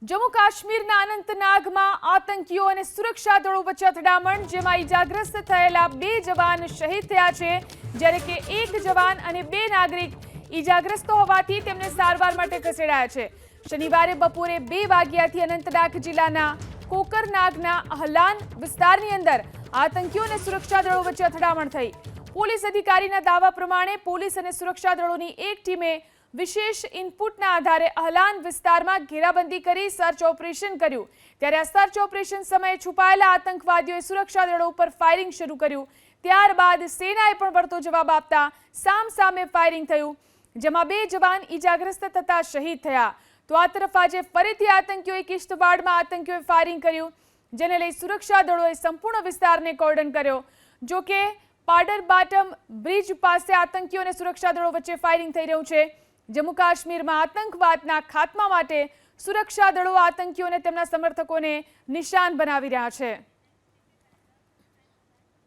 જમ્મુ કાશ્મીરના અનંતનાગમાં આતંકીઓ અને સુરક્ષા દળો વચ્ચે અથડામણ, જેમાં ઈજાગ્રસ્ત થયેલા 2 જવાન શહીદ થયા છે, જ્યારે કે 1 જવાન અને 2 નાગરિક ઈજાગ્રસ્ત હોવાથી તેમને સારવાર માટે ખસેડાયા છે। શનિવારે બપોરે 2 વાગ્યાથી અનંતનાગ જિલ્લાના કોકરનાગના અહલાન વિસ્તારની અંદર આતંકીઓ અને સુરક્ષા દળો વચ્ચે અથડામણ થઈ। પોલીસ અધિકારીના દાવા પ્રમાણે પોલીસ અને સુરક્ષા દળોની એક ટીમે વિશેષ ઇનપુટના આધારે અહલાન વિસ્તારમાં ઘેરાબંધી કરી સર્ચ ઓપરેશન કર્યું, ત્યારે આ સર્ચ ઓપરેશન સમયે છુપાયેલા આતંકવાદીઓએ સુરક્ષા દળો ઉપર ફાયરિંગ શરૂ કર્યું। ત્યારબાદ સેનાએ પણ વળતો જવાબ આપતા સામસામે ફાયરિંગ થયું, જેમાં 2 જવાન ઈજાગ્રસ્ત થતા શહીદ થયા। તો આ તરફ આજે ફરીથી આતંકીઓએ કિશ્તવાડમાં આતંકીઓએ ફાયરિંગ કર્યું, જેને લઈ સુરક્ષા દળોએ સંપૂર્ણ વિસ્તારને કોર્ડન કર્યો। જો કે પાડર બાટમ બ્રિજ પાસે આતંકીઓ અને સુરક્ષા દળો વચ્ચે ફાયરિંગ થઈ રહ્યું છે। જમ્મુ કાશ્મીરમાં આતંકવાદના ખાત્મા માટે સુરક્ષા દળો આતંકીઓ અને તેમના સમર્થકોને નિશાન બનાવી રહ્યા છે।